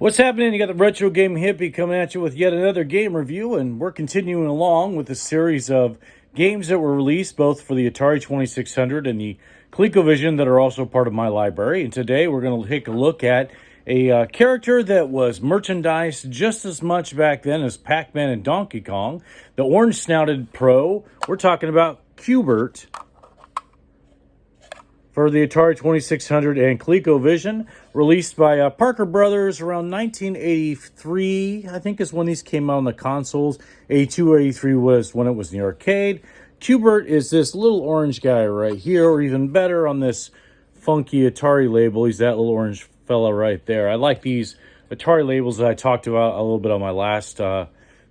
What's happening? You got the Retro Game Hippie coming at you with yet another game review, and we're continuing along with a series of games that were released both for the Atari 2600 and the ColecoVision that are also part of my library. And today we're going to take a look at a character that was merchandised just as much back then as Pac-Man and Donkey Kong, the orange-snouted pro. We're talking about Q-Bert for the Atari 2600 and ColecoVision, released by Parker Brothers around 1983, I think is when these came out on the consoles. 82, 83 was when it was in the arcade. Q-Bert is this little orange guy right here, or even better on this funky Atari label. He's that little orange fella right there. I like these Atari labels that I talked about a little bit on my last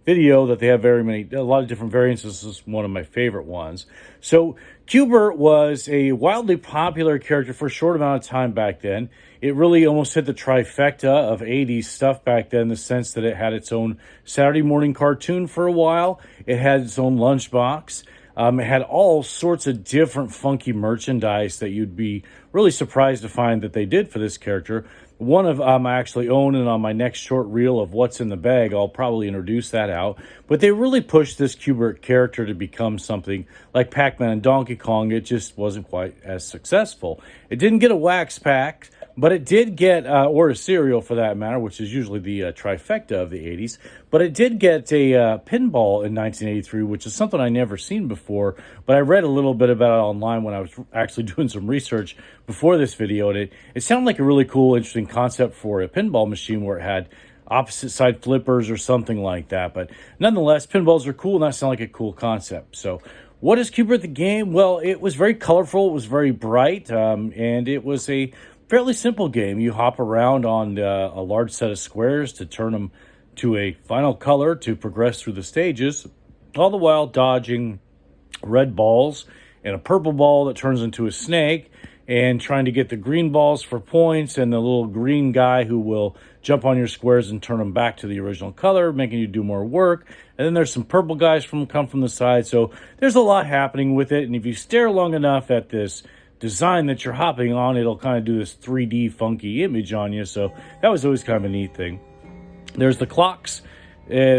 video, that they have a lot of different variants. This is one of my favorite ones. So Q-Bert was a wildly popular character for a short amount of time back then. It really almost hit the trifecta of 80s stuff back then, in the sense that it had its own Saturday morning cartoon for a while. It had its own lunchbox. It had all sorts of different funky merchandise that you'd be really surprised to find that they did for this character. One of them I actually own, and on my next short reel of what's in the bag, I'll probably introduce that out. But they really pushed this Q-Bert character to become something like Pac-Man and Donkey Kong. It just wasn't quite as successful. It didn't get a wax pack, but it did get, or a cereal for that matter, which is usually the trifecta of the 80s. But it did get a pinball in 1983, which is something I never seen before. But I read a little bit about it online when I was actually doing some research before this video. And it sounded like a really cool, interesting concept for a pinball machine where it had opposite side flippers or something like that. But nonetheless, pinballs are cool, and that sounded like a cool concept. So what is Q-Bert the game? Well, it was very colorful. It was very bright, and it was a fairly simple game. You hop around on a large set of squares to turn them to a final color to progress through the stages, all the while dodging red balls and a purple ball that turns into a snake, and trying to get the green balls for points, and the little green guy who will jump on your squares and turn them back to the original color, making you do more work. And then there's some purple guys come from the side. So there's a lot happening with it, and if you stare long enough at this design that you're hopping on, it'll kind of do this 3D funky image on you. So that was always kind of a neat thing. There's the clocks.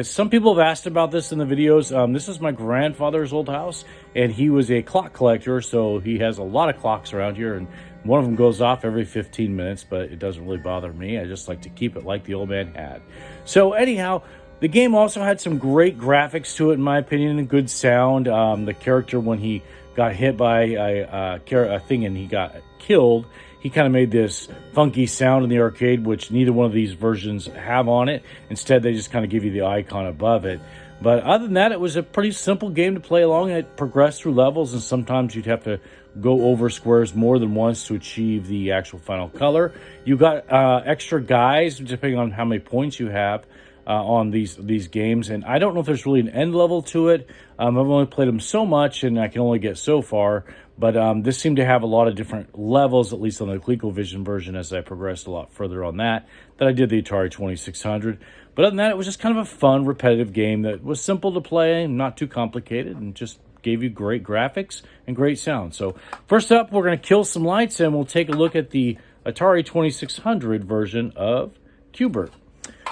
Some people have asked about this in the videos. This is my grandfather's old house, and he was a clock collector, so he has a lot of clocks around here, and one of them goes off every 15 minutes, but it doesn't really bother me. I just like to keep it like the old man had. So anyhow, the game also had some great graphics to it, in my opinion, and good sound. The character, when he got hit by a thing and he got killed, he kind of made this funky sound in the arcade, which neither one of these versions have on it. Instead, they just kind of give you the icon above it. But other than that, it was a pretty simple game to play along. It progressed through levels, and sometimes you'd have to go over squares more than once to achieve the actual final color. You got extra guys, depending on how many points you have on these games. And I don't know if there's really an end level to it. I've only played them so much, and I can only get so far. But this seemed to have a lot of different levels, at least on the ColecoVision version, as I progressed a lot further on that I did the Atari 2600. But other than that, it was just kind of a fun, repetitive game that was simple to play, not too complicated, and just gave you great graphics and great sound. So first up, we're going to kill some lights, and we'll take a look at the Atari 2600 version of Q-Bert.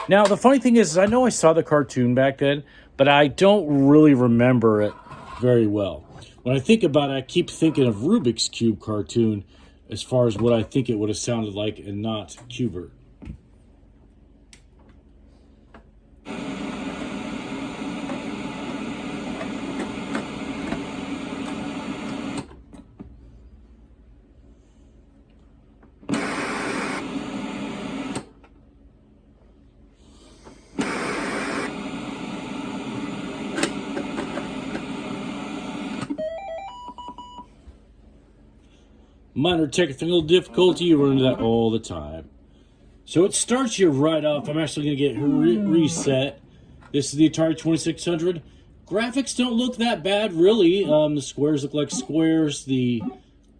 Now, the funny thing is I know I saw the cartoon back then, but I don't really remember it very well. When I think about it, I keep thinking of Rubik's Cube cartoon as far as what I think it would have sounded like, and not Q-Bert. Minor technical difficulty, you run into that all the time. So it starts you right off. I'm actually going to get reset. This is the Atari 2600. Graphics don't look that bad, really. The squares look like squares. The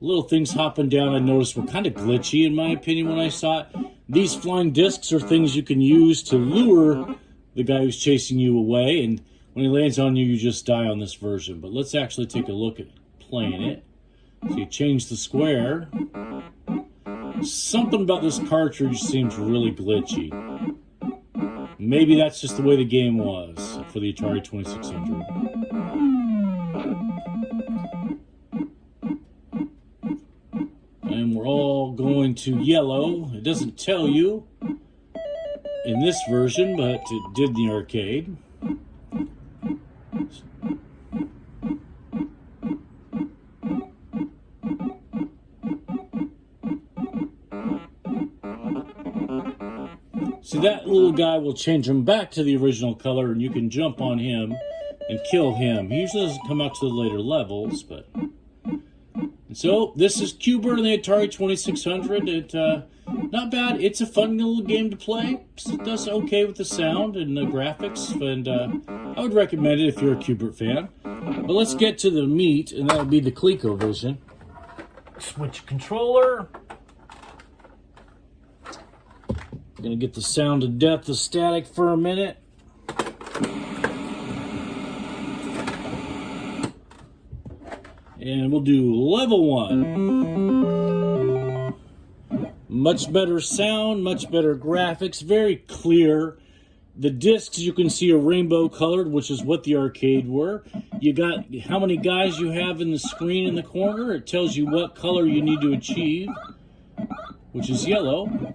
little things hopping down, I noticed, were kind of glitchy, in my opinion, when I saw it. These flying discs are things you can use to lure the guy who's chasing you away, and when he lands on you, you just die on this version. But let's actually take a look at playing it. So you change the square. Something about this cartridge seems really glitchy. Maybe that's just the way the game was for the Atari 2600. And we're all going to yellow. It doesn't tell you in this version, but it did in the arcade. See, that little guy will change him back to the original color, and you can jump on him and kill him. He usually doesn't come out to the later levels, but... And so, this is Q-Bert on the Atari 2600. Not bad. It's a fun little game to play. It does okay with the sound and the graphics, and I would recommend it if you're a Q-Bert fan. But let's get to the meat, and that would be the ColecoVision. Switch controller. Gonna get the sound of death, the static for a minute. And we'll do level 1. Much better sound, much better graphics, very clear. The discs you can see are rainbow colored, which is what the arcade were. You got how many guys you have in the screen in the corner. It tells you what color you need to achieve, which is yellow.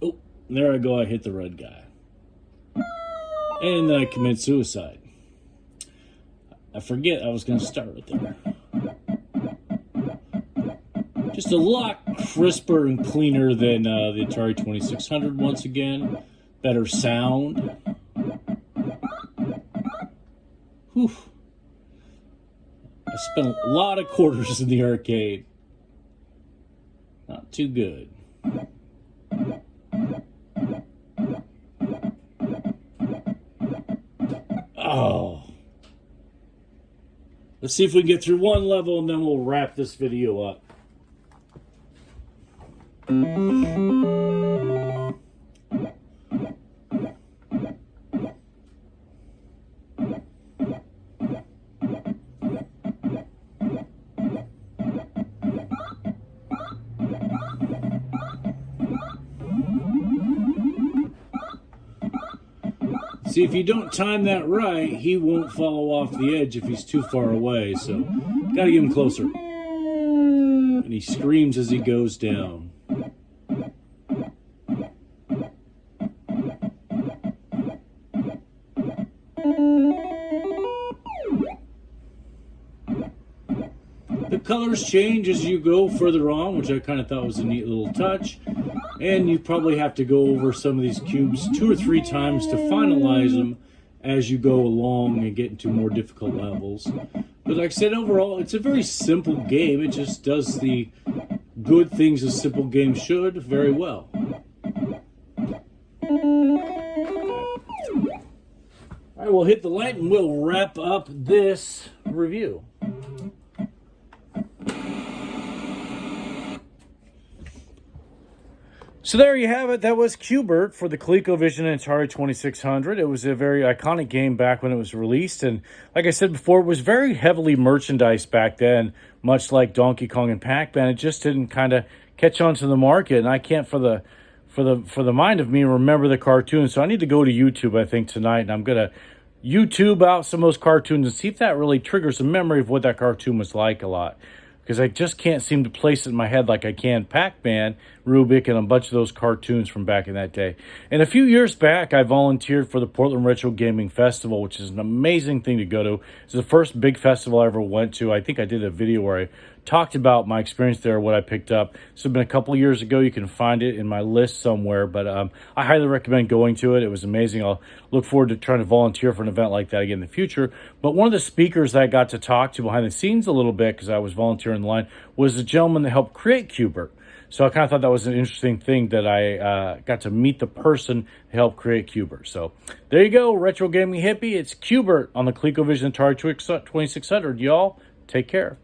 Oh, there I go, I hit the red guy. And then I commit suicide. I forget I was going to start with there. Just a lot crisper and cleaner than the Atari 2600 once again. Better sound. Whew. I spent a lot of quarters in the arcade. Not too good. Oh. Let's see if we can get through one level and then we'll wrap this video up. See, if you don't time that right, he won't follow off the edge if he's too far away, so gotta get him closer. And he screams as he goes down. The colors change as you go further on, which I kind of thought was a neat little touch. And you probably have to go over some of these cubes 2 or 3 times to finalize them as you go along and get into more difficult levels. But like I said, overall, it's a very simple game. It just does the good things a simple game should very well. All right, we'll hit the light and we'll wrap up this review. So there you have it. That was Q-Bert for the ColecoVision and Atari 2600. It was a very iconic game back when it was released. And like I said before, it was very heavily merchandised back then, much like Donkey Kong and Pac-Man. It just didn't kind of catch on to the market. And I can't for the mind of me remember the cartoons. So I need to go to YouTube, I think, tonight. And I'm going to YouTube out some of those cartoons and see if that really triggers a memory of what that cartoon was like a lot. Because I just can't seem to place it in my head like I can Pac-Man, Rubik, and a bunch of those cartoons from back in that day. And a few years back, I volunteered for the Portland Retro Gaming Festival, which is an amazing thing to go to. It's the first big festival I ever went to. I think I did a video where I talked about my experience there, what I picked up. This has been a couple of years ago. You can find it in my list somewhere, but I highly recommend going to it. It was amazing. I'll look forward to trying to volunteer for an event like that again in the future. But one of the speakers that I got to talk to behind the scenes a little bit, because I was volunteering in the line, was the gentleman that helped create Q-Bert. So I kind of thought that was an interesting thing that I got to meet the person who helped create Q-Bert. So there you go, Retro Gaming Hippie. It's Q-Bert on the ColecoVision Atari 2600. Y'all, take care.